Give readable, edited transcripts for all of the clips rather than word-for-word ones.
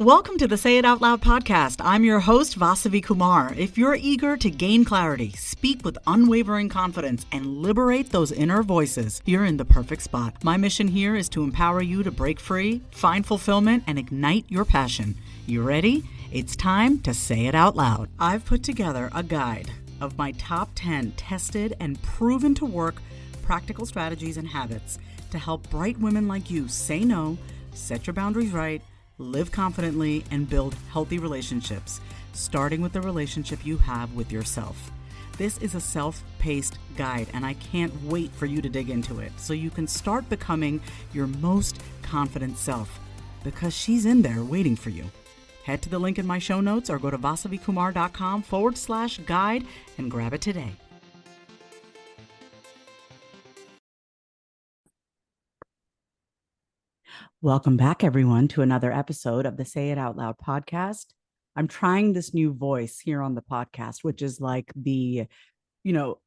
Welcome to the Say It Out Loud podcast. I'm your host, Vasavi Kumar. If you're eager to gain clarity, speak with unwavering confidence, and liberate those inner voices, you're in the perfect spot. My mission here is to empower you to break free, find fulfillment, and ignite your passion. You ready? It's time to say it out loud. I've put together a guide of my top 10 tested and proven to work practical strategies and habits to help bright women like you say no, set your boundaries right, live confidently, and build healthy relationships, starting with the relationship you have with yourself. This is a self-paced guide, and I can't wait for you to dig into it so you can start becoming your most confident self, because she's in there waiting for you. Head to the link in my show notes or go to vasavikumar.com/guide and grab it today. Welcome back, everyone, to another episode of the Say It Out Loud podcast. I'm trying this new voice here on the podcast, which is like the,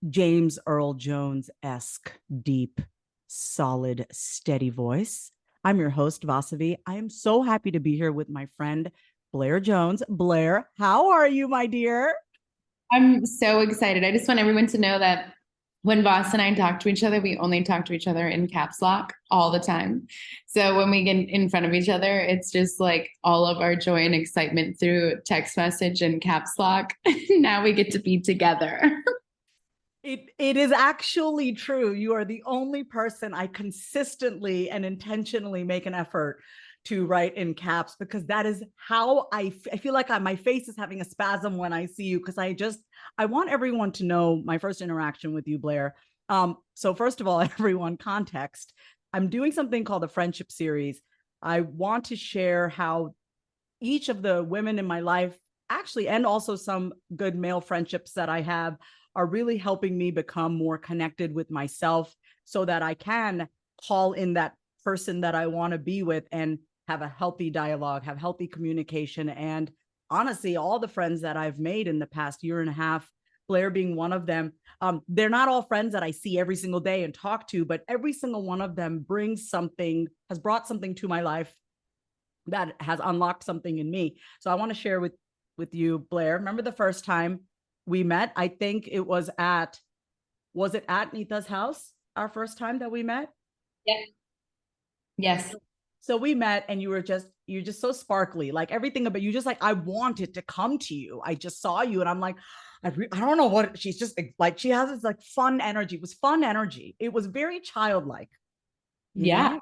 James Earl Jones-esque, deep, solid, steady voice. I'm your host, Vasavi. I am so happy to be here with my friend, Blair Jones. Blair, how are you, my dear? I'm so excited. I just want everyone to know that when Voss and I talk to each other, we only talk to each other in caps lock all the time. So when we get in front of each other, it's just like all of our joy and excitement through text message and caps lock. Now we get to be together. It is actually true. You are the only person I consistently and intentionally make an effort to write in caps, because that is how I feel like my face is having a spasm when I see you, because I want everyone to know my first interaction with you, Blair. So first of all, everyone, context. I'm doing something called a friendship series. I want to share how each of the women in my life, actually, and also some good male friendships that I have, are really helping me become more connected with myself so that I can call in that person that I want to be with and have a healthy dialogue, have healthy communication. And honestly, all the friends that I've made in the past year and a half, Blair being one of them, they're not all friends that I see every single day and talk to, but every single one of them has brought something to my life that has unlocked something in me. So I want to share with you, Blair. Remember the first time we met? I think it was at Nita's house, our first time that we met? Yeah. Yes. So we met, and you're just so sparkly, like everything about you, just like I wanted to come to you. I just saw you and I'm like, I don't know what, she's just like, she has this like fun energy. It was fun energy. It was very childlike. Yeah. Know?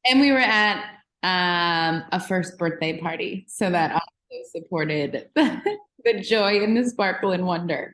And we were at a first birthday party. So that also supported the joy and the sparkle and wonder.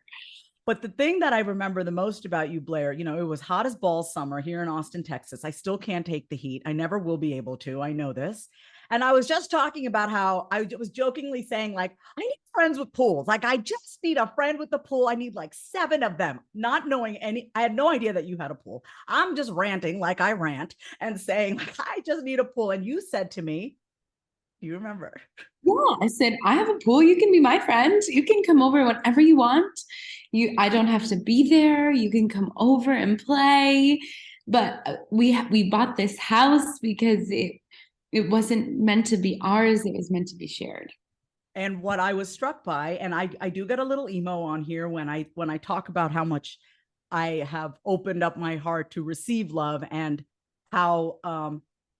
But the thing that I remember the most about you, Blair, it was hot as balls summer here in Austin, Texas. I still can't take the heat. I never will be able to. I know this. And I was just talking about how I was jokingly saying, like, I need friends with pools. Like, I just need a friend with a pool. I need like 7 of them, not knowing any. I had no idea that you had a pool. I'm just ranting like I rant and saying, like, I just need a pool. And you said to me, do you remember? Yeah, I said, I have a pool. You can be my friend. You can come over whenever you want. I don't have to be there. You can come over and play. But we bought this house because it wasn't meant to be ours. It was meant to be shared. And what I was struck by, and I do get a little emo on here when I talk about how much I have opened up my heart to receive love, and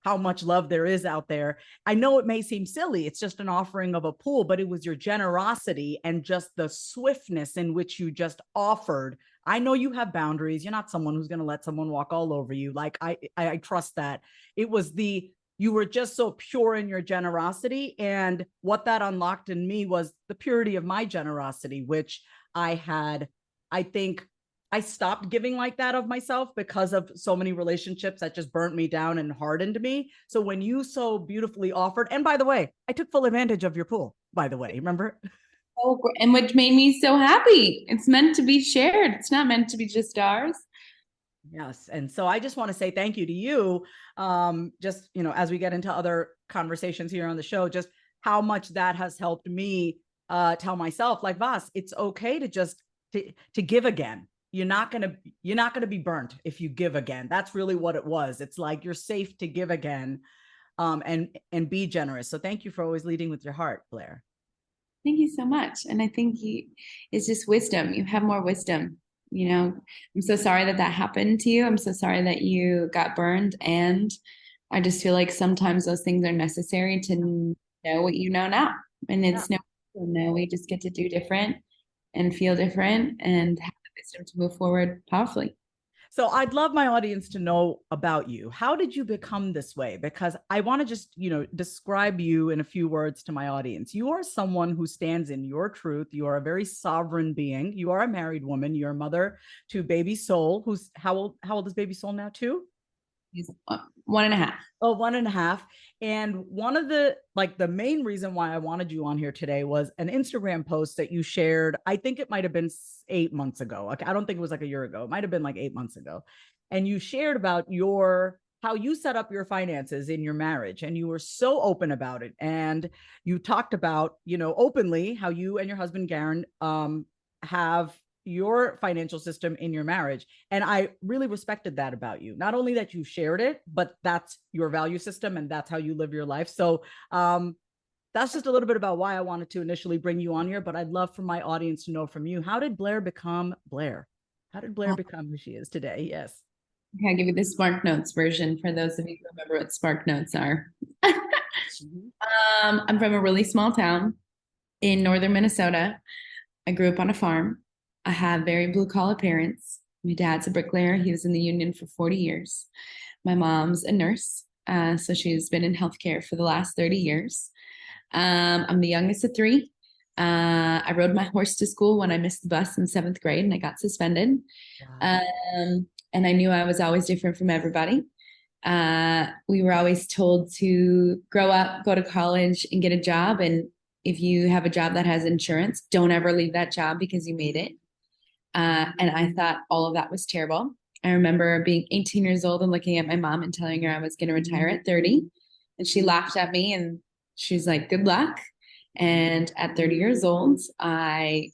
how much love there is out there. I know it may seem silly. It's just an offering of a pool, but it was your generosity and just the swiftness in which you just offered. I know you have boundaries. You're not someone who's going to let someone walk all over you. Like I trust that. You were just so pure in your generosity. And what that unlocked in me was the purity of my generosity, which I think I stopped giving like that of myself because of so many relationships that just burnt me down and hardened me. So when you so beautifully offered, and by the way, I took full advantage of your pool, by the way, remember? Oh, and which made me so happy. It's meant to be shared. It's not meant to be just ours. Yes. And so I just want to say thank you to you. Just, as we get into other conversations here on the show, just how much that has helped me tell myself, like, Vas, it's okay to just to give again. You're not going to be burnt if you give again. That's really what it was. It's like, you're safe to give again. and be generous. So thank you for always leading with your heart, Blair. Thank you so much. And I think it's just wisdom. You have more wisdom. I'm so sorry that that happened to you. I'm so sorry that you got burned. And I just feel like sometimes those things are necessary to know what you know now. And it's no, we just get to do different and feel different and have the wisdom to move forward powerfully. So I'd love my audience to know about you. How did you become this way? Because I want to just, describe you in a few words to my audience. You are someone who stands in your truth. You are a very sovereign being. You are a married woman. You're a mother to baby Soul, who's how old is baby Soul now? 2? He's 1.5. Oh, 1.5. And one of the main reason why I wanted you on here today was an Instagram post that you shared. I think it might have been 8 months ago. Like, I don't think it was like a year ago. It might have been like 8 months ago. And you shared about how you set up your finances in your marriage. And you were so open about it. And you talked about, openly how you and your husband, Garen, have your financial system in your marriage. And I really respected that about you. Not only that you shared it, but that's your value system and that's how you live your life. So that's just a little bit about why I wanted to initially bring you on here. But I'd love for my audience to know from you, how did Blair become Blair? How did Blair become who she is today? Yes. Okay, I'll give you the Spark Notes version for those of you who remember what Spark Notes are. I'm from a really small town in northern Minnesota. I grew up on a farm. I have very blue collar parents. My dad's a bricklayer. He was in the union for 40 years. My mom's a nurse. So she's been in healthcare for the last 30 years. I'm the youngest of 3. I rode my horse to school when I missed the bus in 7th grade and I got suspended. Wow. And I knew I was always different from everybody. We were always told to grow up, go to college, and get a job. And if you have a job that has insurance, don't ever leave that job because you made it. And I thought all of that was terrible. I remember being 18 years old and looking at my mom and telling her I was going to retire at 30. And she laughed at me and she's like, good luck. And at 30 years old, I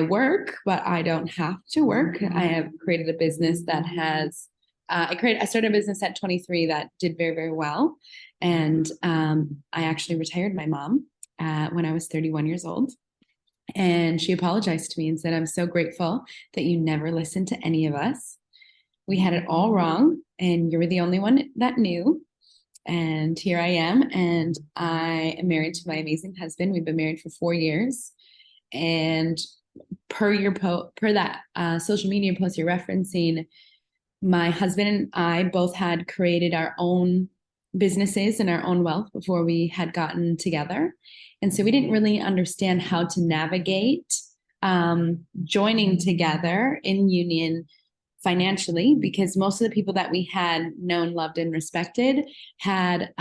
work, but I don't have to work. I have created a business that has, I started a business at 23 that did very, very well. And I actually retired my mom when I was 31 years old. And she apologized to me and said, I'm so grateful that you never listened to any of us. We had it all wrong, and you were the only one that knew. And here I am, and I am married to my amazing husband. We've been married for 4 years. And per that social media post you're referencing, my husband and I both had created our own businesses and our own wealth before we had gotten together. And so we didn't really understand how to navigate joining together in union financially, because most of the people that we had known, loved, and respected had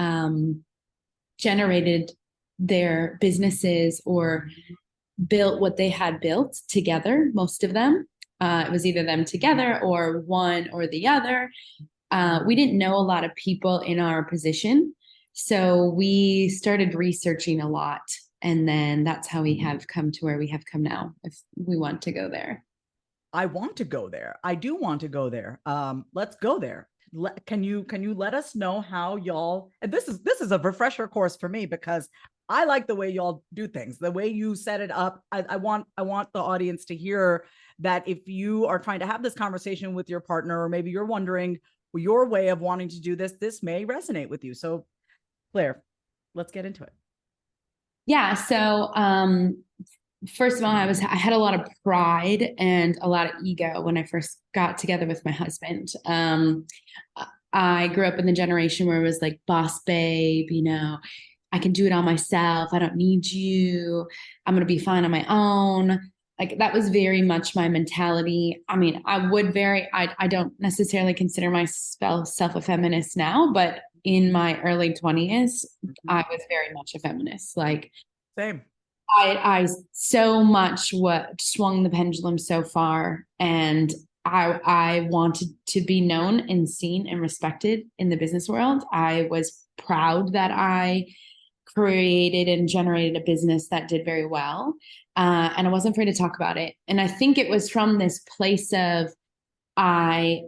generated their businesses or built what they had built together, most of them. It was either them together or one or the other. We didn't know a lot of people in our position. So we started researching a lot. And then that's how we have come to where we have come now, if we want to go there. I want to go there. I do want to go there. Let's go there. Can you let us know how y'all, and this is a refresher course for me because I like the way y'all do things, the way you set it up. I want the audience to hear that if you are trying to have this conversation with your partner, or maybe you're wondering your way of wanting to do this may resonate with you. So Blair, let's get into it. Yeah. So, first of all, I had a lot of pride and a lot of ego when I first got together with my husband. I grew up in the generation where it was like, boss babe, I can do it all myself. I don't need you. I'm going to be fine on my own. Like, that was very much my mentality. I mean, I don't necessarily consider myself a feminist now, but in my early 20s, I was very much a feminist. Like, same. I so much swung the pendulum so far, and I wanted to be known and seen and respected in the business world. I was proud that I created and generated a business that did very well. And I wasn't afraid to talk about it. And I think it was from this place of, I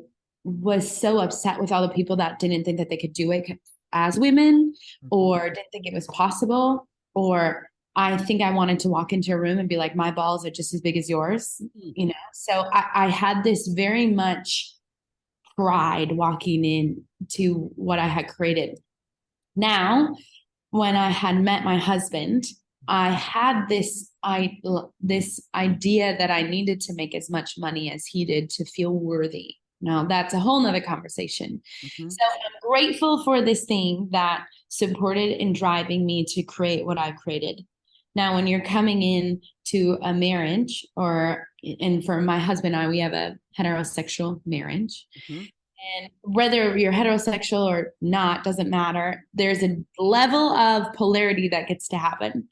was so upset with all the people that didn't think that they could do it. as women, Mhm. or didn't think it was possible, or I think I wanted to walk into a room and be like, my balls are just as big as yours, you know? So I had this very much pride walking in to what I had created. Now, when I had met my husband, I had this idea that I needed to make as much money as he did to feel worthy. Now, that's a whole nother conversation. Mhm. So I'm grateful for this thing that supported and driving me to create what I created. Now, when you're coming in to a marriage, and for my husband and I, we have a heterosexual marriage. Mhm. And whether you're heterosexual or not, doesn't matter. There's a level of polarity that gets to happen.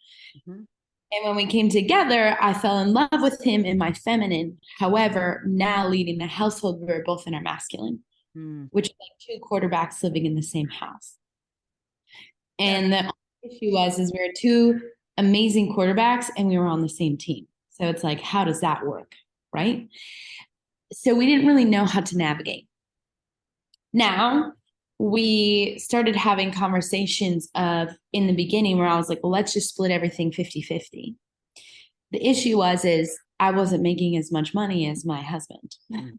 Mhm. And when we came together, I fell in love with him in my feminine. However, now leading the household, we're both in our masculine, Mm. which is like two quarterbacks living in the same house. That And the issue is we were two amazing quarterbacks and we were on the same team. So it's like, how does that work? Right. So we didn't really know how to navigate. Now we started having conversations of in the beginning where I was like, well, let's just split everything 50-50. The issue is I wasn't making as much money as my husband. Mhm.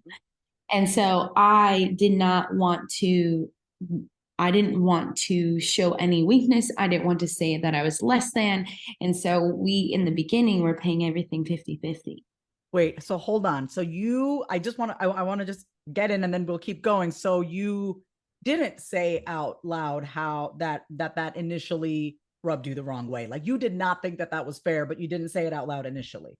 And so I didn't want to show any weakness. I didn't want to say that I was less than. And so we, in the beginning, were paying everything 50-50. Wait, so hold on. So I just want to, I want to just get in and then we'll keep going. So you didn't say out loud how that initially rubbed you the wrong way. Like you did not think that that was fair, but you didn't say it out loud initially.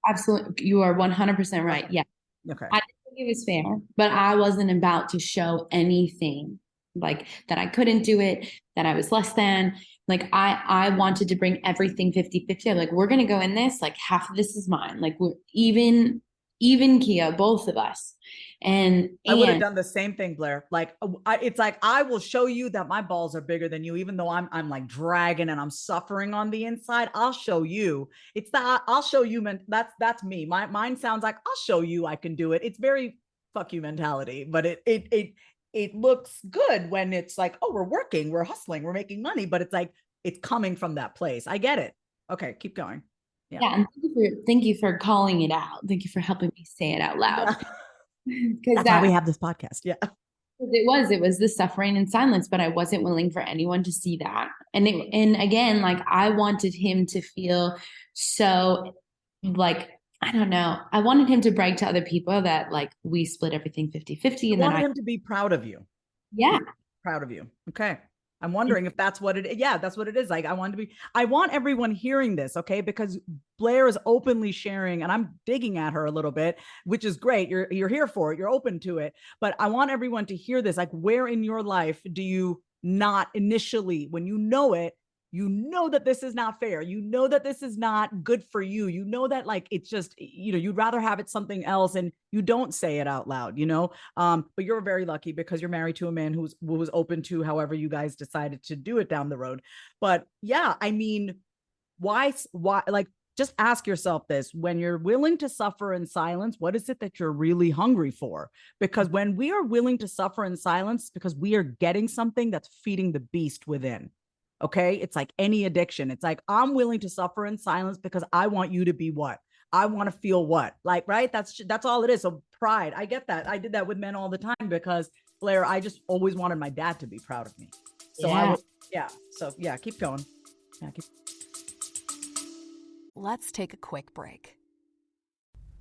Absolutely. You are 100% right. Okay. Yeah. Okay. I didn't think it was fair, but I wasn't about to show anything like that I couldn't do it, that I was less than. Like I wanted to bring everything 50-50. I'm like, we're gonna go in this, like half of this is mine. Like we're even Kia, both of us. And I would have and done the same thing, Blair. Like it's like I will show you that my balls are bigger than you, even though I'm like dragging and I'm suffering on the inside. I'll show you. It's that I'll show you. That's me. Mine sounds like I'll show you I can do it. It's very fuck you mentality, but it looks good when it's like, oh, we're working, we're hustling, we're making money, but it's like it's coming from that place. I get it. Okay, keep going. Yeah. yeah, and thank you for calling it out. Thank you for helping me say it out loud. Yeah. Because That's why we have this podcast. Yeah. it was the suffering in silence, but I wasn't willing for anyone to see that. And again, like I wanted him to feel so like, I don't know. I wanted him to brag to other people that like we split everything 50-50, You and then wanted him to be proud of you. yeah. Proud of you. Okay. I'm wondering if that's what it is. Yeah, that's what it is. Like I want everyone hearing this, okay? Because Blair is openly sharing and I'm digging at her a little bit, which is great. You're here for it. You're open to it. But I want everyone to hear this. Like where in your life do you not initially when you know that this is not fair. You know that this is not good for you. You know that like it's just, you'd rather have it something else and you don't say it out loud, but you're very lucky because you're married to a man who was open to however you guys decided to do it down the road. But yeah, I mean, why like just ask yourself this when you're willing to suffer in silence, what is it that you're really hungry for? Because when we are willing to suffer in silence, because we are getting something that's feeding the beast within. Okay. It's like any addiction. It's like, I'm willing to suffer in silence because I want you to be what? I want to feel what? Like, right? That's all it is. So pride. I get that. I did that with men all the time because Blair, I just always wanted my dad to be proud of me. So I Yeah. would, yeah. So yeah, keep going. Yeah, Let's take a quick break.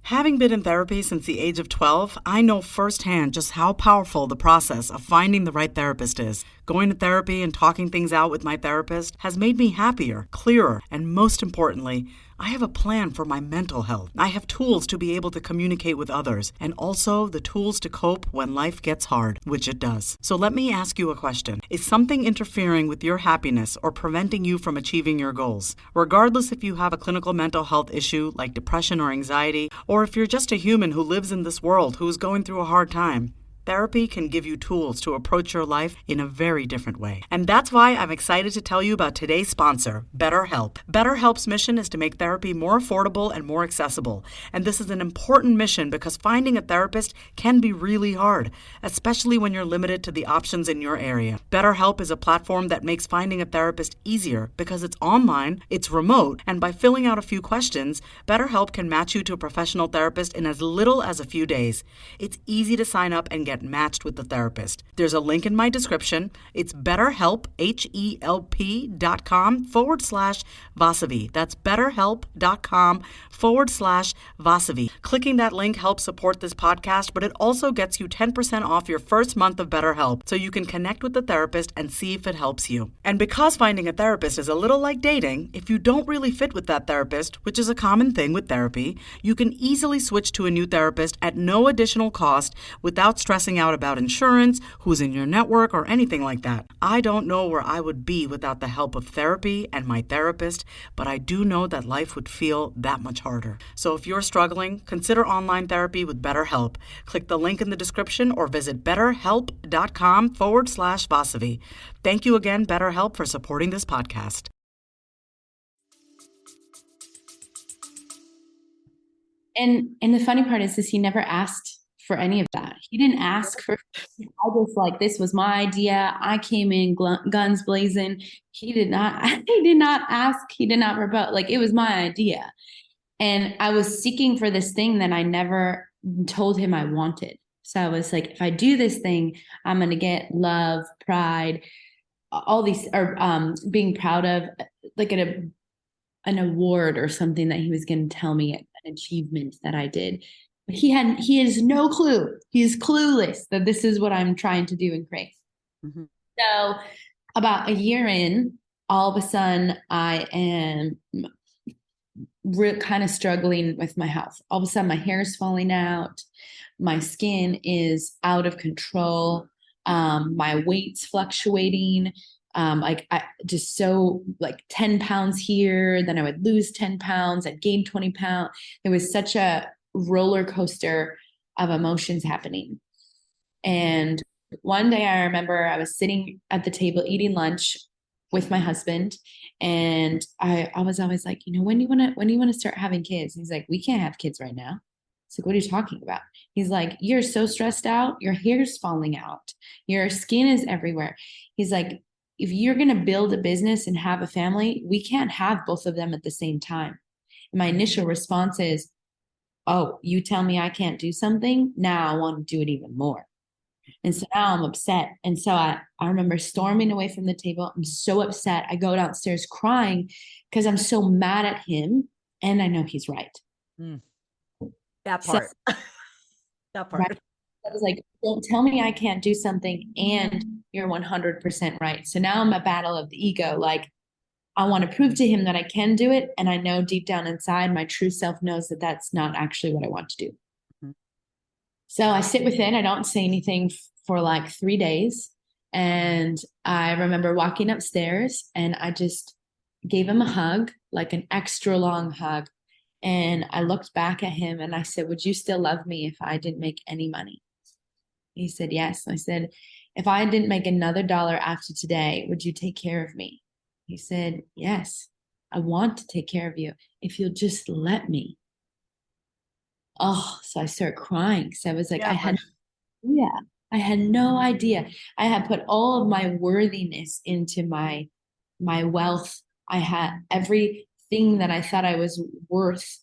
Having been in therapy since the age of 12, I know firsthand just how powerful the process of finding the right therapist is. Going to therapy and talking things out with my therapist has made me happier, clearer, and most importantly, I have a plan for my mental health. I have tools to be able to communicate with others and also the tools to cope when life gets hard, which it does. So let me ask you a question. Is something interfering with your happiness or preventing you from achieving your goals? Regardless if you have a clinical mental health issue like depression or anxiety, or if you're just a human who lives in this world who is going through a hard time, Therapy can give you tools to approach your life in a very different way. And that's why I'm excited to tell you about today's sponsor, BetterHelp. BetterHelp's mission is to make therapy more affordable and more accessible. And this is an important mission because finding a therapist can be really hard, especially when you're limited to the options in your area. BetterHelp is a platform that makes finding a therapist easier because it's online, it's remote, and by filling out a few questions, BetterHelp can match you to a professional therapist in as little as a few days. It's easy to sign up and get matched with the therapist. There's a link in my description. It's BetterHelp, HELP.com/Vasavi. That's BetterHelp.com/Vasavi. Clicking that link helps support this podcast, but it also gets you 10% off your first month of BetterHelp so you can connect with the therapist and see if it helps you. And because finding a therapist is a little like dating, if you don't really fit with that therapist, which is a common thing with therapy, you can easily switch to a new therapist at no additional cost without stressing out about insurance, who's in your network, or anything like that. I don't know where I would be without the help of therapy and my therapist, but I do know that life would feel that much harder. So if you're struggling, consider online therapy with BetterHelp. Click the link in the description or visit betterhelp.com/Vasavi. Thank you again, BetterHelp, for supporting this podcast. And the funny part is he never asked for any of that. He didn't ask for, I just like, this was my idea. I came in guns blazing. He did not ask. He did not rebut. Like, it was my idea. And I was seeking for this thing that I never told him I wanted. So I was like, if I do this thing, I'm going to get love, pride, all these, or being proud of, like an award or something that he was going to tell me, an achievement that I did. But he has no clue. He is clueless that this is what I'm trying to do and create. Mm-hmm. So about a year in, all of a sudden I am kind of struggling with my health. All of a sudden my hair is falling out. My skin is out of control. My weight's fluctuating. I just so like 10 pounds here, then I would lose 10 pounds. I'd gain 20 pounds. It was such a roller coaster of emotions happening. And one day I remember I was sitting at the table eating lunch with my husband, and I was always like, when do you want to start having kids? He's like, we can't have kids right now. It's like, what are you talking about? He's like, you're so stressed out, your hair's falling out, your skin is everywhere. He's like, if you're going to build a business and have a family, we can't have both of them at the same time. And my initial response is, oh, you tell me I can't do something? Now I want to do it even more. And so now I'm upset. And so I remember storming away from the table. I'm so upset. I go downstairs crying because I'm so mad at him. And I know he's right. That part. So, that part. Right? I was like, don't tell me I can't do something. And you're 100% right. So now I'm a battle of the ego. Like, I want to prove to him that I can do it. And I know deep down inside, my true self knows that that's not actually what I want to do. Mm-hmm. So I sit within, I don't say anything for like 3 days. And I remember walking upstairs and I just gave him a hug, like an extra long hug. And I looked back at him and I said, would you still love me if I didn't make any money? He said, yes. I said, if I didn't make another dollar after today, would you take care of me? He said, yes, I want to take care of you if you'll just let me. Oh, so I started crying. So I was like, I had no idea. I had put all of my worthiness into my wealth. I had everything that I thought I was worth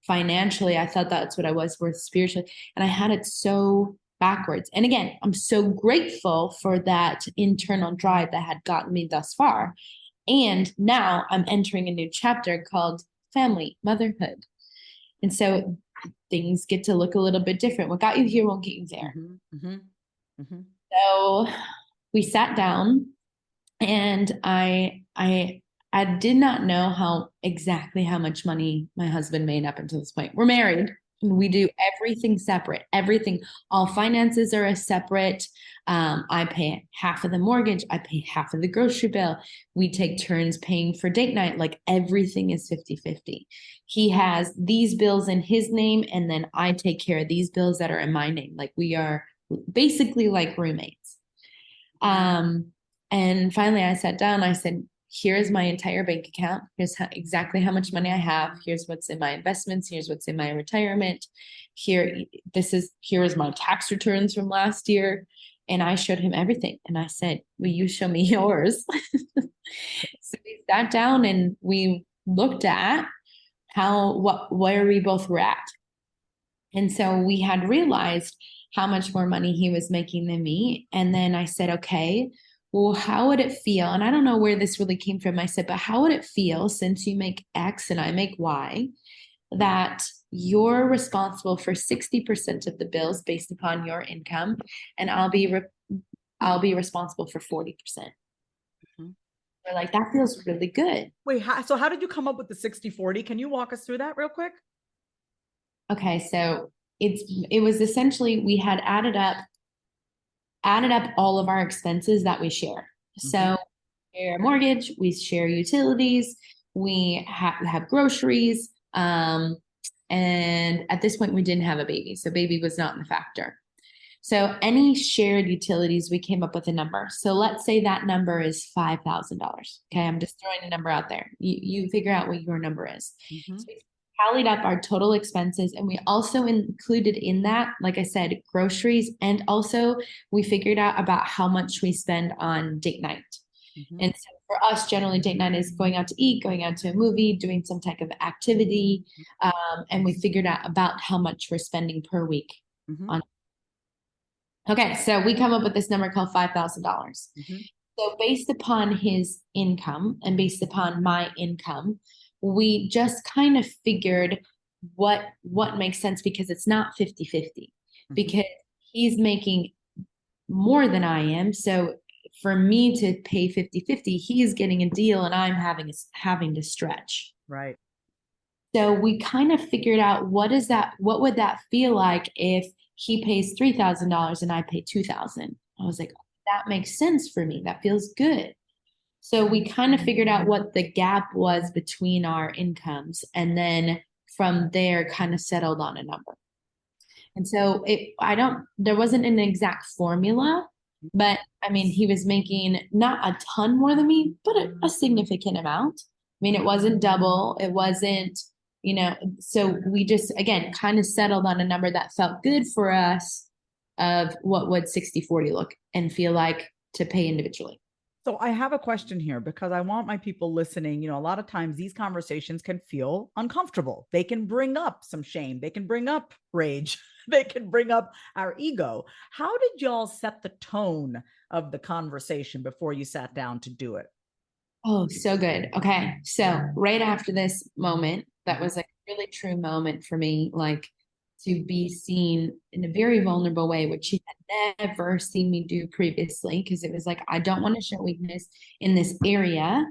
financially. I thought that's what I was worth spiritually. And I had it so backwards. And again, I'm so grateful for that internal drive that had gotten me thus far. And now I'm entering a new chapter called family, motherhood. And so things get to look a little bit different. What got you here won't get you there. Mm-hmm. Mm-hmm. So we sat down and I did not know exactly how much money my husband made up until this point. We're married. We do everything separate, everything. All finances are a separate. I pay half of the mortgage. I pay half of the grocery bill. We take turns paying for date night. Like everything is 50-50. He has these bills in his name, and then I take care of these bills that are in my name. Like we are basically like roommates. And finally I sat down, I said, here's my entire bank account. Here's exactly how much money I have. Here's what's in my investments. Here's what's in my retirement. Here is my tax returns from last year. And I showed him everything. And I said, will you show me yours? So we sat down and we looked at where we both were at. And so we had realized how much more money he was making than me. And then I said, okay, well, how would it feel? And I don't know where this really came from. I said, but how would it feel, since you make X and I make Y, that you're responsible for 60% of the bills based upon your income, and I'll be responsible for 40%. We're like, that feels really good. Wait, so how did you come up with the 60-40? Can you walk us through that real quick? Okay, so it was essentially, we had added up all of our expenses that we share. So we share a mortgage, we share utilities, we have groceries, and at this point we didn't have a baby, so baby was not in the factor. So any shared utilities, we came up with a number. So let's say that number is $5,000. Okay, I'm just throwing a number out there. You figure out what your number is. So we tallied up our total expenses, and we also included in that, like I said, groceries, and also we figured out about how much we spend on date night. And so for us, generally date night is going out to eat, going out to a movie, doing some type of activity, and we figured out about how much we're spending per week on. Okay, so we come up with this number called $5,000. So based upon his income and based upon my income, we just kind of figured what makes sense, because it's not 50-50, because he's making more than I am. So for me to pay 50-50, he's getting a deal and I'm having to stretch. Right. So we kind of figured out what would that feel like if he pays $3,000 and I pay $2,000. I was like, that makes sense for me. That feels good. So we kind of figured out what the gap was between our incomes, and then from there kind of settled on a number. And so there wasn't an exact formula, but I mean, he was making not a ton more than me, but a significant amount. I mean, it wasn't double, it wasn't, so we just, again, kind of settled on a number that felt good for us of what would 60-40 look and feel like to pay individually. So I have a question here, because I want my people listening, a lot of times these conversations can feel uncomfortable. They can bring up some shame. They can bring up rage. They can bring up our ego. How did y'all set the tone of the conversation before you sat down to do it? Oh, so good. Okay. So right after this moment, that was like a really true moment for me, like to be seen in a very vulnerable way, which she had never seen me do previously, because it was like, I don't want to show weakness in this area.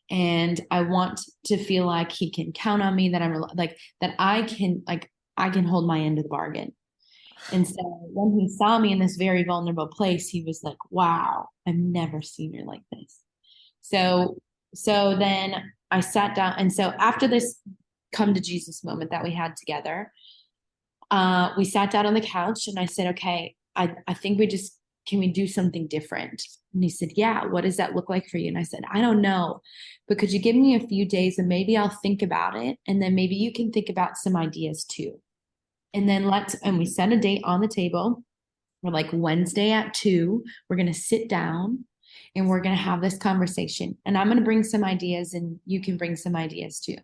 And I want to feel like he can count on me, that I'm like, that I can hold my end of the bargain. And so when he saw me in this very vulnerable place, he was like, wow, I've never seen her like this. So then I sat down. And so after this come to Jesus moment that we had together, we sat down on the couch and I said, okay, I think can we do something different? And he said, yeah, what does that look like for you? And I said, I don't know, but could you give me a few days and maybe I'll think about it. And then maybe you can think about some ideas too. And then we set a date on the table. We're like, Wednesday at 2:00, we're going to sit down and we're going to have this conversation. And I'm going to bring some ideas and you can bring some ideas too.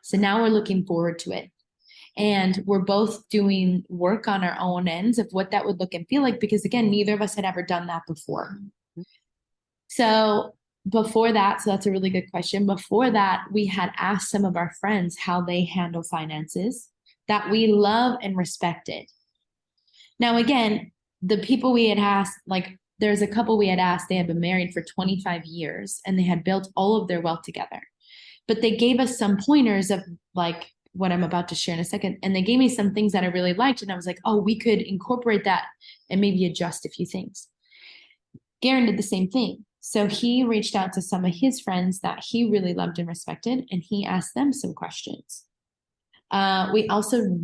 So now we're looking forward to it. And we're both doing work on our own ends of what that would look and feel like, because again, neither of us had ever done that before. So before that, so that's a really good question. Before that, we had asked some of our friends how they handle finances that we love and respected. Now, again, the people we had asked, like there's a couple we had asked, they had been married for 25 years and they had built all of their wealth together. But they gave us some pointers of like what I'm about to share in a second. And they gave me some things that I really liked. And I was like, oh, we could incorporate that and maybe adjust a few things. Garen did the same thing. So he reached out to some of his friends that he really loved and respected, and he asked them some questions. We also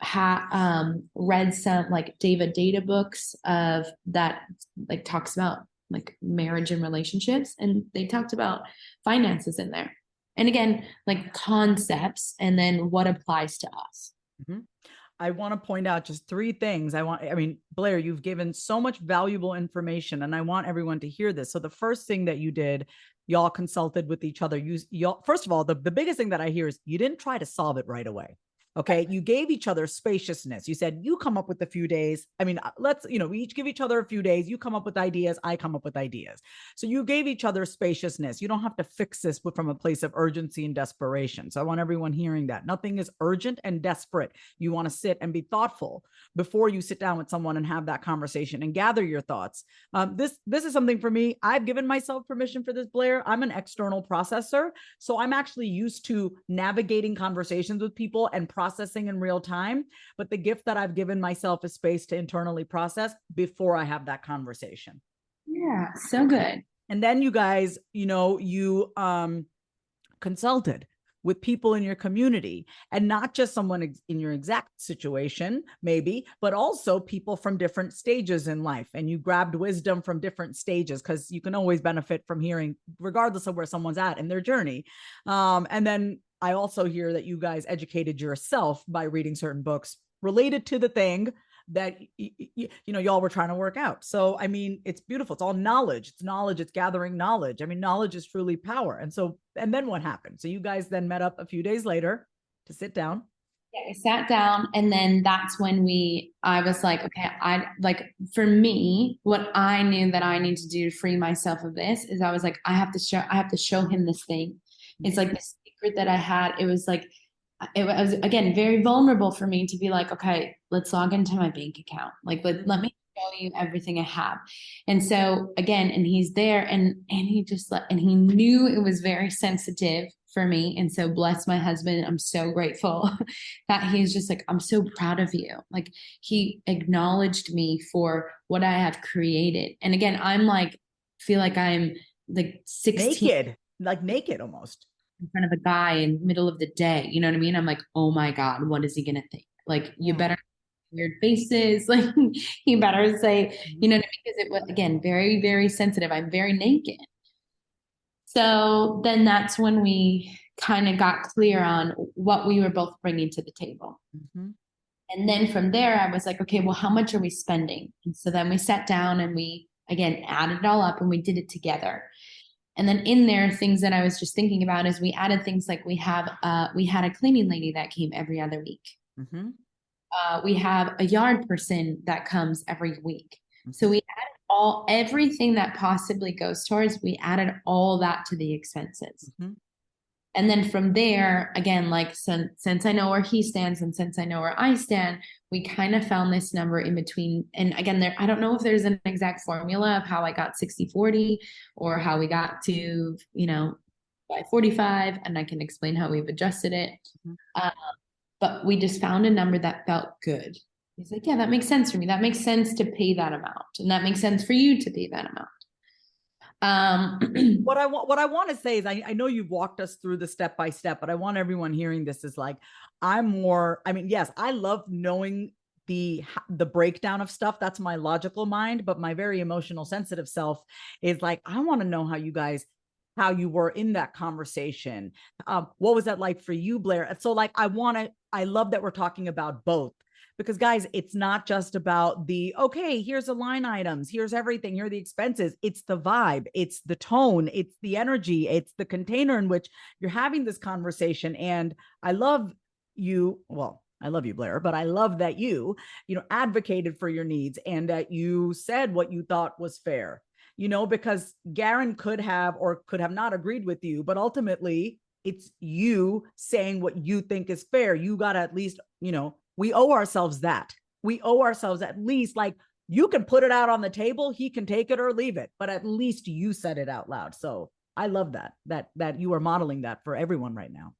read some like David Data books of that, like talks about like marriage and relationships, and they talked about finances in there. And again, like concepts, and then what applies to us. Mm-hmm. I want to point out just three things. I mean, Blair, you've given so much valuable information, and I want everyone to hear this. So the first thing that you did, y'all consulted with each other. Y'all, first of all, the biggest thing that I hear is you didn't try to solve it right away. Okay. You gave each other spaciousness. You said, you come up with a few days. I mean, we each give each other a few days. You come up with ideas. I come up with ideas. So you gave each other spaciousness. You don't have to fix this from a place of urgency and desperation. So I want everyone hearing that nothing is urgent and desperate. You want to sit and be thoughtful before you sit down with someone and have that conversation and gather your thoughts. This is something for me. I've given myself permission for this, Blair. I'm an external processor. So I'm actually used to navigating conversations with people and processing in real time. But the gift that I've given myself is space to internally process before I have that conversation. Yeah, so good. And then you guys, you consulted with people in your community, and not just someone in your exact situation, maybe, but also people from different stages in life. And you grabbed wisdom from different stages, because you can always benefit from hearing, regardless of where someone's at in their journey. And then I also hear that you guys educated yourself by reading certain books related to the thing that y'all were trying to work out. So I mean, it's beautiful. It's all knowledge. It's gathering knowledge. I mean, knowledge is truly power. And then what happened? So you guys then met up a few days later to sit down. Yeah, we sat down, and then that's when I was like, okay, for me, what I knew that I need to do to free myself of this is I was like, I have to show him this thing. It's like this secret that I had. It was was, again, very vulnerable for me to be like, okay, let's log into my bank account. Like, let me show you everything I have. And so again, and he's there, and he just and he knew it was very sensitive for me. And so bless my husband. I'm so grateful that he's just like, I'm so proud of you. Like, he acknowledged me for what I have created. And again, I'm like, feel like I'm like 16. Naked almost. In front of a guy in the middle of the day. You know what I mean? I'm like, oh my God, what is he going to think? Like, you better weird faces. Like, he better say, you know, because it was, again, very, very sensitive. I'm very naked. So then that's when we kind of got clear on what we were both bringing to the table. Mm-hmm. And then from there, I was like, okay, well, how much are we spending? And so then we sat down and we, again, added it all up and we did it together. And then in there, things that I was just thinking about is we added things like we had a cleaning lady that came every other week. Mm-hmm. We have a yard person that comes every week. Mm-hmm. So we added everything that possibly goes towards, we added all that to the expenses. Mm-hmm. And then from there, again, like since I know where he stands and since I know where I stand, we kind of found this number in between. And again, I don't know if there's an exact formula of how I got 60-40 or how we got to, 5-45, and I can explain how we've adjusted it. Mm-hmm. But we just found a number that felt good. He's like, yeah, that makes sense for me. That makes sense to pay that amount. And that makes sense for you to pay that amount. What I want to say is I know you've walked us through the step by step, but I want everyone hearing this is like, yes, I love knowing the breakdown of stuff. That's my logical mind, but my very emotional, sensitive self is like, I want to know how you were in that conversation. What was that like for you, Blair? So like, I love that we're talking about both. Because guys, it's not just about okay, here's the line items, here's everything, here are the expenses. It's the vibe, it's the tone, it's the energy, it's the container in which you're having this conversation. And I love you, Blair, but I love that you advocated for your needs and that you said what you thought was fair, because Garen could have not agreed with you, but ultimately it's you saying what you think is fair. You got to at least, we owe ourselves that. We owe ourselves at least, like, you can put it out on the table, he can take it or leave it, but at least you said it out loud. So I love that you are modeling that for everyone right now.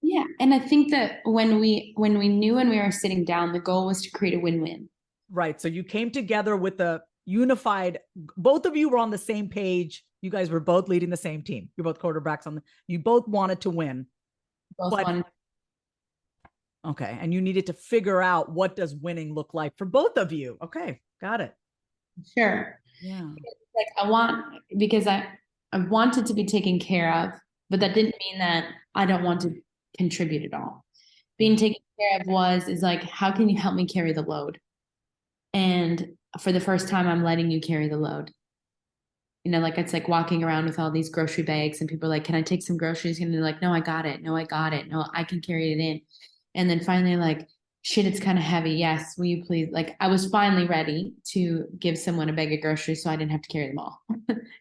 Yeah. And I think that when we knew when we were sitting down, the goal was to create a win-win. Right. So you came together with a unified, both of you were on the same page. You guys were both leading the same team. You're both quarterbacks you both wanted to win. Okay. And you needed to figure out, what does winning look like for both of you? Okay. Got it. Sure. Yeah. Like because I wanted to be taken care of, but that didn't mean that I don't want to contribute at all. Being taken care of is like, how can you help me carry the load? And for the first time, I'm letting you carry the load. Like it's like walking around with all these grocery bags and people are like, can I take some groceries? And they're like, no, I got it. No, I got it. No, I can carry it in. And then finally, like, shit, it's kind of heavy. Yes, will you please? Like, I was finally ready to give someone a bag of groceries so I didn't have to carry them all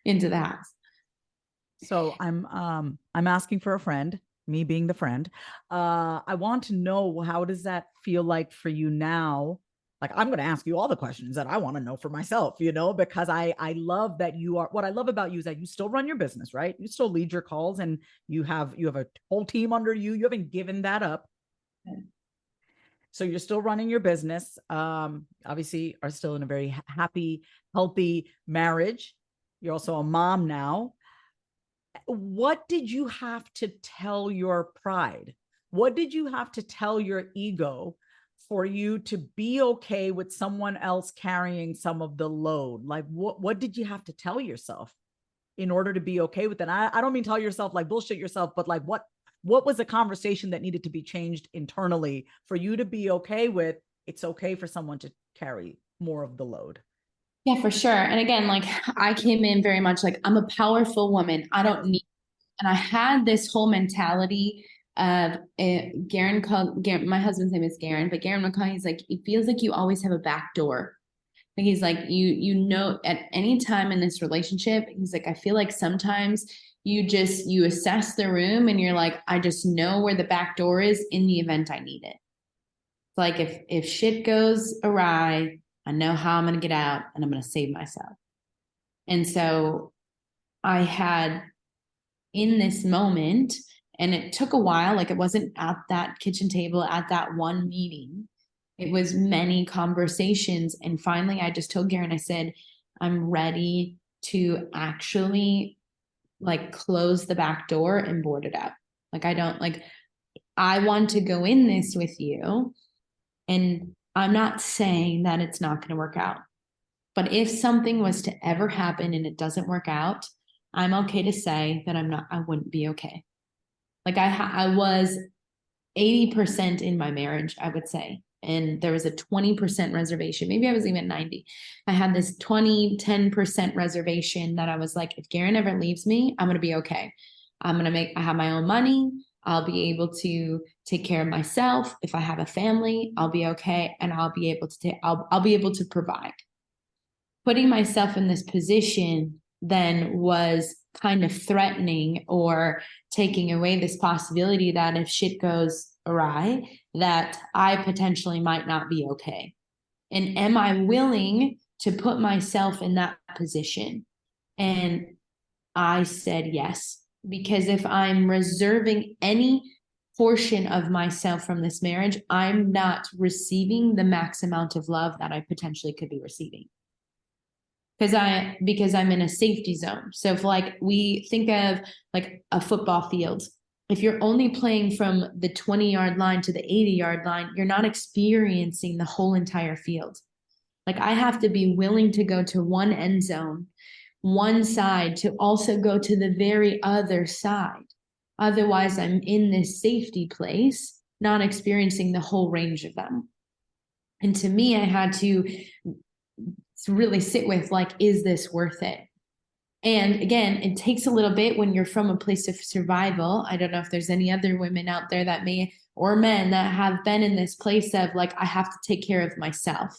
into the house. So I'm asking for a friend, me being the friend. I want to know, how does that feel like for you now? Like, I'm going to ask you all the questions that I want to know for myself, because I love that what I love about you is that you still run your business, right? You still lead your calls, and you have a whole team under you. You haven't given that up. Okay. So you're still running your business. Obviously are still in a very happy, healthy marriage. You're also a mom now. What did you have to tell your pride? What did you have to tell your ego for you to be okay with someone else carrying some of the load? Like, what did you have to tell yourself in order to be okay with that? I don't mean tell yourself like bullshit yourself, but like, what was a conversation that needed to be changed internally for you to be okay with, it's okay for someone to carry more of the load? Yeah, for sure. And again, like I came in very much like I'm a powerful woman. I don't need, and I had this whole mentality of Garen, my husband's name is Garen, but Garen McCall, he's like, it feels like you always have a back door. And he's like, at any time in this relationship, he's like, I feel like sometimes you assess the room and you're like, I just know where the back door is in the event I need it. It's like if shit goes awry, I know how I'm going to get out and I'm going to save myself. And so I had in this moment, and it took a while, like it wasn't at that kitchen table at that one meeting. It was many conversations. And finally, I just told Garen, I said, I'm ready to actually like close the back door and board it up. Like, I want to go in this with you. And I'm not saying that it's not going to work out. But if something was to ever happen and it doesn't work out, I'm okay to say that I wouldn't be okay. Like I was 80% in my marriage, I would say. And there was a 20% reservation. Maybe I was even 90. I had this 10% reservation that I was like, if Garen ever leaves me, I'm going to be okay. I have my own money. I'll be able to take care of myself. If I have a family, I'll be okay. And I'll be able to provide. Putting myself in this position then was kind of threatening or taking away this possibility that if shit goes awry, that I potentially might not be okay. And am I willing to put myself in that position? And I said yes, because if I'm reserving any portion of myself from this marriage, I'm not receiving the max amount of love that I potentially could be receiving. Because I'm in a safety zone. So if like we think of like a football field, if you're only playing from the 20-yard line to the 80-yard line, you're not experiencing the whole entire field. Like I have to be willing to go to one end zone, one side, to also go to the very other side. Otherwise, I'm in this safety place, not experiencing the whole range of them. And to me, I had to really sit with like, is this worth it? And again, it takes a little bit when you're from a place of survival. I don't know if there's any other women out there that may, or men that have been in this place of like, I have to take care of myself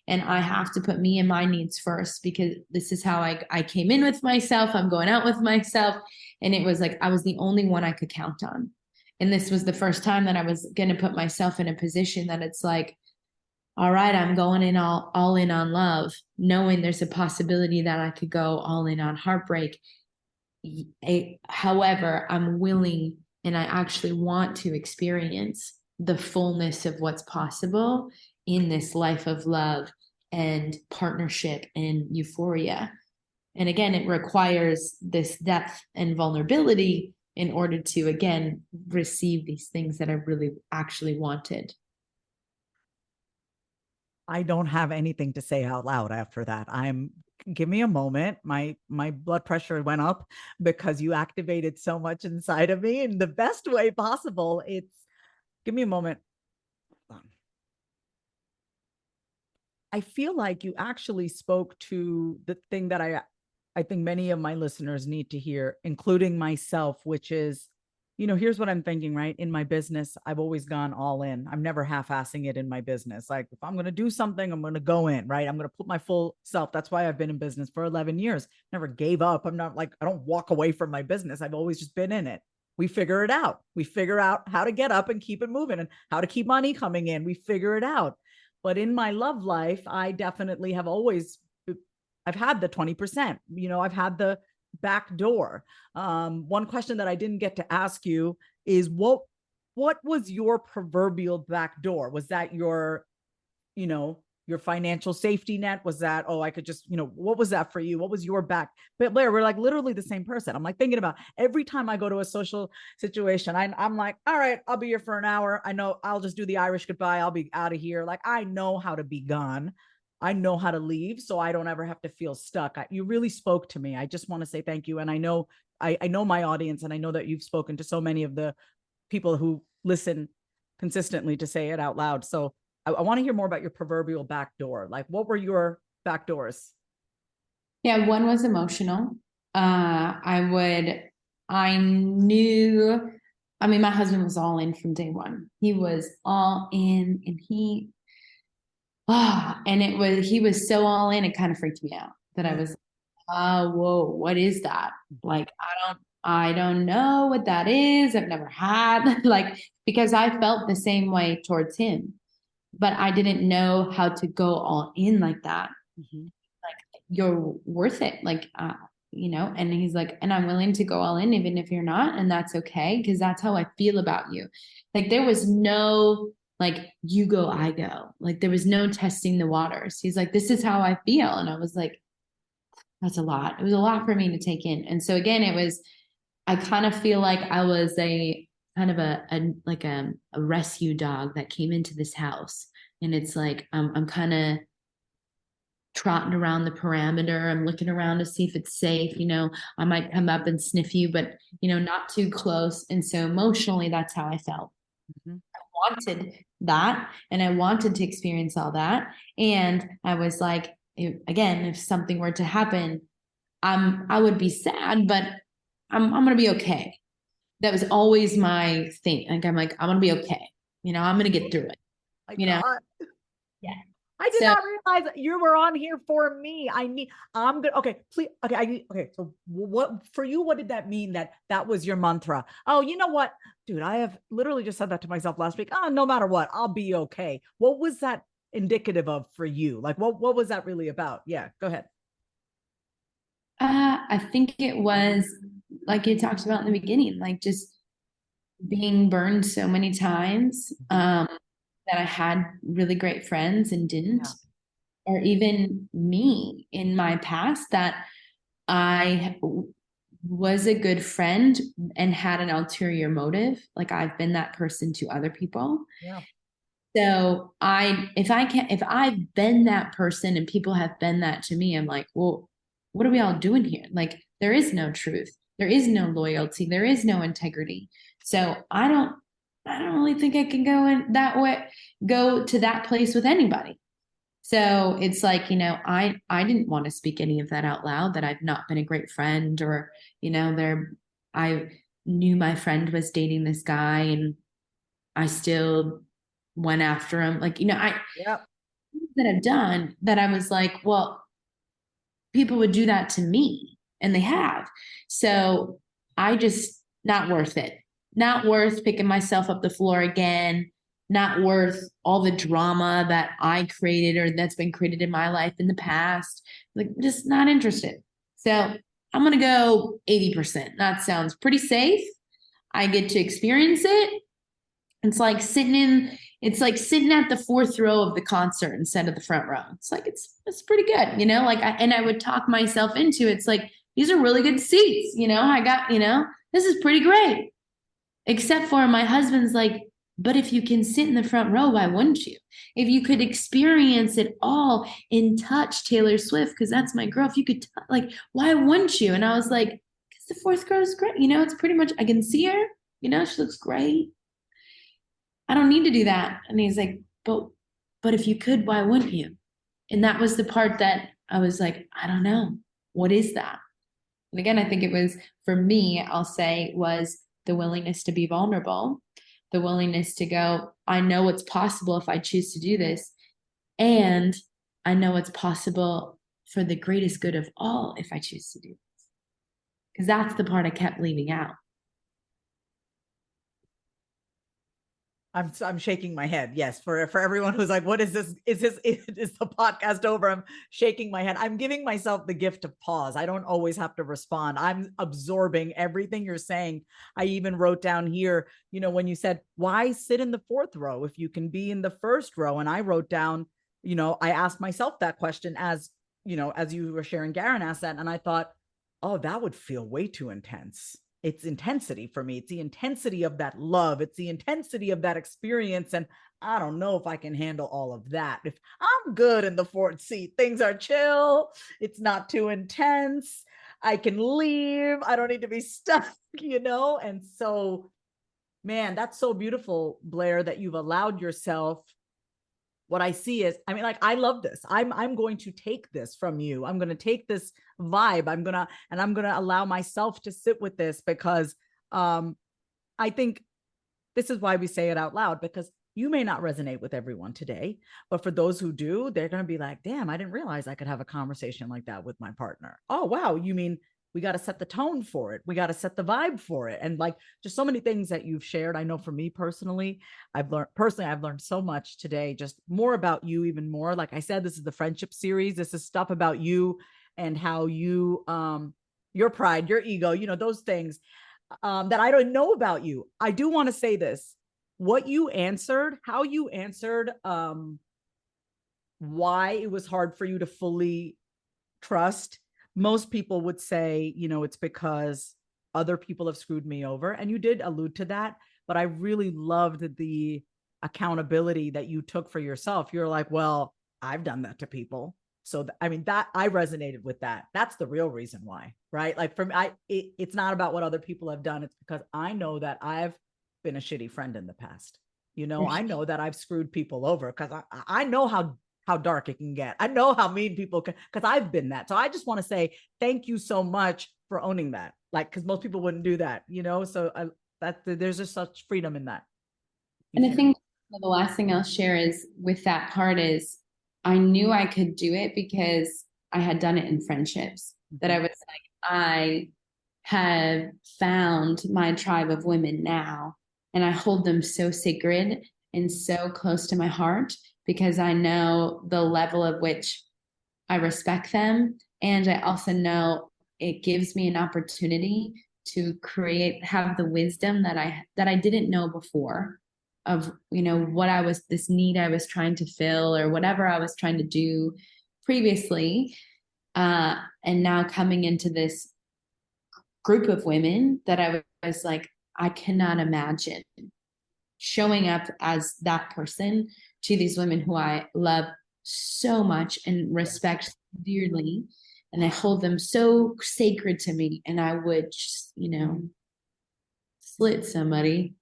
and I have to put me and my needs first, because this is how I came in with myself. I'm going out with myself. And it was like, I was the only one I could count on. And this was the first time that I was going to put myself in a position that it's like, all right, I'm going in all in on love, knowing there's a possibility that I could go all in on heartbreak. However, I'm willing and I actually want to experience the fullness of what's possible in this life of love and partnership and euphoria. And again, it requires this depth and vulnerability in order to, again, receive these things that I really actually wanted. I don't have anything to say out loud after that. Give me a moment. My blood pressure went up because you activated so much inside of me in the best way possible. Give me a moment. I feel like you actually spoke to the thing that I think many of my listeners need to hear, including myself, which is, here's what I'm thinking, right? In my business, I've always gone all in. I'm never half-assing it in my business. Like if I'm going to do something, I'm going to go in, right? I'm going to put my full self. That's why I've been in business for 11 years. Never gave up. I'm not like, I don't walk away from my business. I've always just been in it. We figure it out. We figure out how to get up and keep it moving and how to keep money coming in. We figure it out. But in my love life, I definitely have always, I've had the 20%, I've had the back door. One question that I didn't get to ask you is what was your proverbial back door? Was that your financial safety net? Was that, oh, I could just, what was that for you? What was your back? But Blair, we're like literally the same person. I'm like thinking about every time I go to a social situation, I'm like, all right, I'll be here for an hour. I know I'll just do the Irish goodbye. I'll be out of here. Like, I know how to be gone. I know how to leave, so I don't ever have to feel stuck. You really spoke to me. I just want to say thank you. And I know my audience, and I know that you've spoken to so many of the people who listen consistently to say it out loud. So I want to hear more about your proverbial back door. Like, what were your back doors? Yeah, one was emotional. I knew, my husband was all in from day one. He was all in, and he was so all in, it kind of freaked me out that I was, whoa, what is that? Like, I don't know what that is. I've never had because I felt the same way towards him, but I didn't know how to go all in like that. Mm-hmm. Like, you're worth it. And he's like, and I'm willing to go all in, even if you're not. And that's okay. Because that's how I feel about you. Like, there was no, you go, I go. Like, there was no testing the waters. He's like, this is how I feel. And I was like, that's a lot. It was a lot for me to take in. And so again, I kind of feel like I was a kind of a rescue dog that came into this house. And it's like, I'm kind of trotting around the perimeter. I'm looking around to see if it's safe. I might come up and sniff you, but, not too close. And so emotionally, that's how I felt. Mm-hmm. I wanted that, and I wanted to experience all that. And I was like, if something were to happen, I would be sad, but I'm going to be okay. That was always my thing. I'm going to be okay. I'm going to get through it. Yeah. I did not realize you were on here for me. I'm good. Okay, please. Okay. So what for you? What did that mean? That was your mantra? Oh, you know what, dude? I have literally just said that to myself last week. Oh, no matter what, I'll be okay. What was that indicative of for you? Like, what was that really about? Yeah, go ahead. I think it was like you talked about in the beginning, like just being burned so many times. That I had really great friends and didn't, or even me in my past that I was a good friend and had an ulterior motive. Like, I've been that person to other people. Yeah. So if I've been that person and people have been that to me, I'm like, well, what are we all doing here? Like, there is no truth. There is no loyalty. There is no integrity. So I don't really think I can go to that place with anybody. So it's like, I didn't want to speak any of that out loud, that I've not been a great friend, or, I knew my friend was dating this guy and I still went after him. That I've done that I was like, well, people would do that to me, and they have. So I just, not worth it. Not worth picking myself up the floor again. Not worth all the drama that I created or that's been created in my life in the past. Like, just not interested. So I'm going to go 80%. That sounds pretty safe. I get to experience it. It's like sitting at the fourth row of the concert instead of the front row. It's like, it's pretty good, and I would talk myself into it. It's like, these are really good seats. I got, this is pretty great. Except for my husband's like, But if you can sit in the front row, why wouldn't you? If you could experience it all in touch, Taylor Swift, because that's my girl. If you could, like, why wouldn't you? And I was like, because the fourth row is great. You know, it's pretty much, I can see her. You know, she looks great. I don't need to do that. And he's like, but if you could, why wouldn't you? And that was the part that I was like, I don't know. What is that? And again, I think it was, for me, I'll say, was the willingness to be vulnerable, the willingness to go, I know it's possible if I choose to do this. And I know it's possible for the greatest good of all if I choose to do this. Because that's the part I kept leaving out. I'm shaking my head. Yes, for everyone who's like, what is this? Is the podcast over? I'm shaking my head. I'm giving myself the gift of pause. I don't always have to respond. I'm absorbing everything you're saying. I even wrote down here, you know, when you said, why sit in the fourth row if you can be in the first row? And I wrote down, you know, I asked myself that question as, you know, as you were sharing, Garen asked that, and I thought, oh, that would feel way too intense. It's intensity for me. It's the intensity of that love. It's the intensity of that experience. And I don't know if I can handle all of that. If I'm good in the fourth seat, things are chill. It's not too intense. I can leave. I don't need to be stuck, you know? And so, man, that's so beautiful, Blair, that you've allowed yourself. What I see is, I mean, like, I love this. I'm going to take this from you. I'm going to take this vibe. I'm going to allow myself to sit with this, because I think this is why we say it out loud, because you may not resonate with everyone today, but for those who do, they're going to be like, damn, I didn't realize I could have a conversation like that with my partner. Oh, wow. You mean we got to set the tone for it. We got to set the vibe for it. And like, just so many things that you've shared. I know for me personally, I've learned so much today, just more about you, even more. Like I said, this is the friendship series. This is stuff about you and how you, your pride, your ego, you know, those things that I don't know about you. I do want to say this, what you answered, how you answered, why it was hard for you to fully trust. Most people would say, you know, it's because other people have screwed me over. And you did allude to that, but I really loved the accountability that you took for yourself. You're like, well, I've done that to people. So, I mean, that I resonated with that. That's the real reason why, right? Like for me, it's not about what other people have done. It's because I know that I've been a shitty friend in the past. You know, I know that I've screwed people over, because I know how dark it can get. I know how mean people can, because I've been that. So I just want to say thank you so much for owning that. Like, because most people wouldn't do that, you know? So there's just such freedom in that. And I think the last thing I'll share is with that part is, I knew I could do it because I had done it in friendships. That I was like, I have found my tribe of women now, and I hold them so sacred and so close to my heart, because I know the level of which I respect them. And I also know it gives me an opportunity to have the wisdom that I didn't know before, of, you know, this need I was trying to fill, or whatever I was trying to do previously. And now coming into this group of women that I was like, I cannot imagine showing up as that person to these women who I love so much and respect dearly. And I hold them so sacred to me. And I would just, you know, slit somebody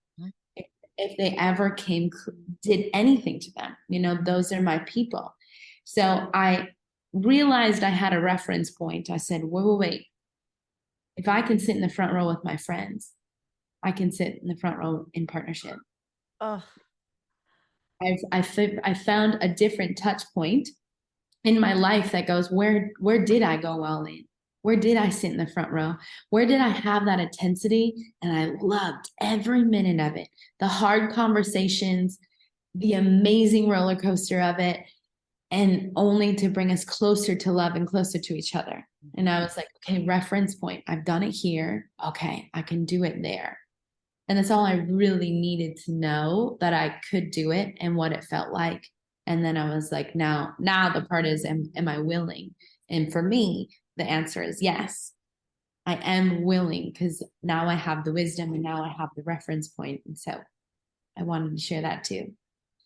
if they ever did anything to them. You know, those are my people. So I realized I had a reference point. I said, wait. If I can sit in the front row with my friends, I can sit in the front row in partnership. Oh. I found a different touch point in my life that goes, where did I go all in? Where did I sit in the front row? Where did I have that intensity? And I loved every minute of it. The hard conversations, the amazing roller coaster of it, and only to bring us closer to love and closer to each other. And I was like, okay, reference point. I've done it here. Okay, I can do it there. And that's all I really needed to know, that I could do it and what it felt like. And then I was like, now the part is, am I willing? And for me, the answer is yes, I am willing, because now I have the wisdom and now I have the reference point. And so I wanted to share that too.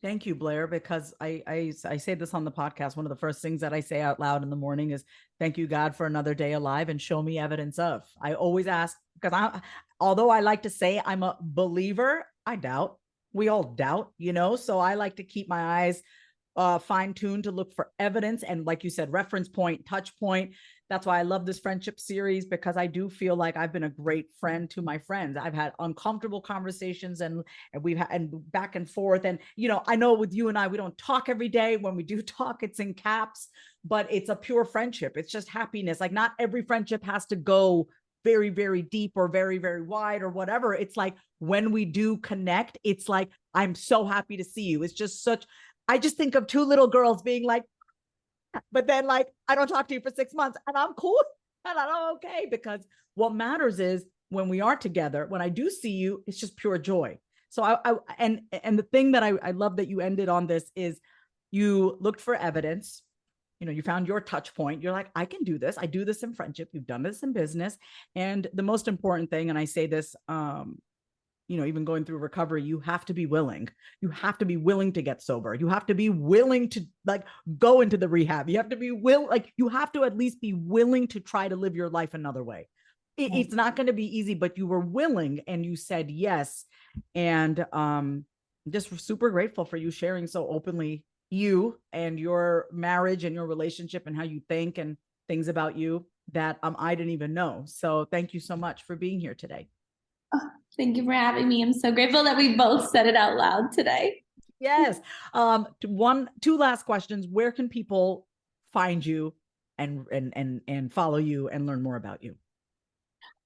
Thank you, Blair, because I say this on the podcast. One of the first things that I say out loud in the morning is thank you, God, for another day alive and show me evidence of. I always ask because although I like to say I'm a believer, I doubt. We all doubt, so I like to keep my eyes fine-tuned to look for evidence. And like you said, reference point, touch point. That's why I love this friendship series, because I do feel like I've been a great friend to my friends. I've had uncomfortable conversations and we've had and back and forth. And, I know with you and I, we don't talk every day. When we do talk, it's in caps, but it's a pure friendship. It's just happiness. Like not every friendship has to go very, very deep or very, very wide or whatever. It's like when we do connect, it's like, I'm so happy to see you. It's just I just think of two little girls being like, but then like, I don't talk to you for 6 months and I'm cool and I'm okay, because what matters is when we are together, when I do see you, it's just pure joy. So and the thing that I love that you ended on this is you looked for evidence. You found your touch point. You're like, I can do this. I do this in friendship. You've done this in business. And the most important thing, and I say this, even going through recovery, you have to be willing. You have to be willing to get sober. You have to be willing to like go into the rehab. You have to be you have to at least be willing to try to live your life another way. It's not going to be easy, but you were willing and you said yes. And just super grateful for you sharing so openly you and your marriage and your relationship and how you think and things about you that I didn't even know. So thank you so much for being here today. Oh, thank you for having me. I'm so grateful that we both said it out loud today. Yes. Two last questions. Where can people find you and follow you and learn more about you?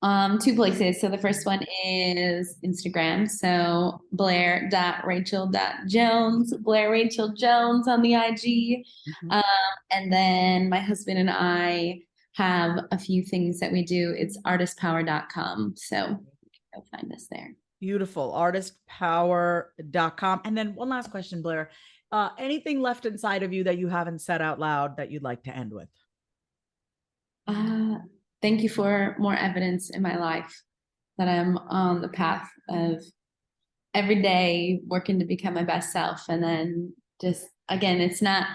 2 places. So the first one is Instagram. So Blair.Rachel.Jones, Blair Rachel Jones on the IG. Mm-hmm. And then my husband and I have a few things that we do. It's artistpower.com. So go find us there. Beautiful. Artistpower.com. And then one last question, Blair. Anything left inside of you that you haven't said out loud that you'd like to end with? Thank you for more evidence in my life that I'm on the path of every day working to become my best self. And then just, again, it's not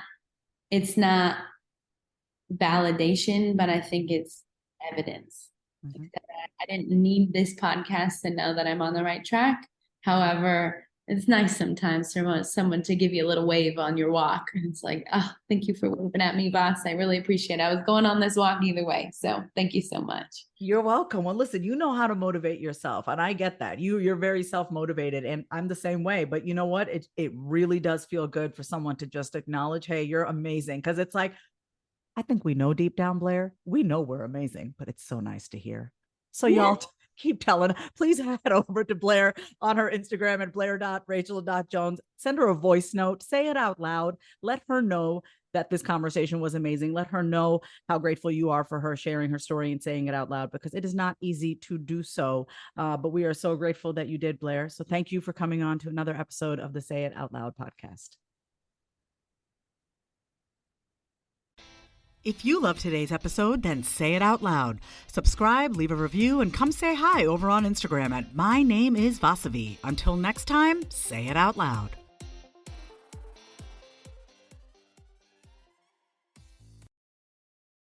validation, but I think it's evidence. Mm-hmm. I didn't need this podcast to know that I'm on the right track. However, it's nice sometimes for someone to give you a little wave on your walk. And it's like, oh, thank you for waving at me, boss. I really appreciate it. I was going on this walk either way. So thank you so much. You're welcome. Well, listen, you know how to motivate yourself. And I get that. You're very self-motivated and I'm the same way. But you know what? It really does feel good for someone to just acknowledge, hey, you're amazing. Because it's like, I think we know deep down, Blair, we know we're amazing, but it's so nice to hear. So y'all keep telling, please head over to Blair on her Instagram at blair.rachel.jones. Send her a voice note, say it out loud. Let her know that this conversation was amazing. Let her know how grateful you are for her sharing her story and saying it out loud, because it is not easy to do so. But we are so grateful that you did, Blair. So thank you for coming on to another episode of the Say It Out Loud podcast. If you love today's episode, then say it out loud. Subscribe, leave a review, and come say hi over on Instagram at My Name is Vasavi. Until next time, say it out loud.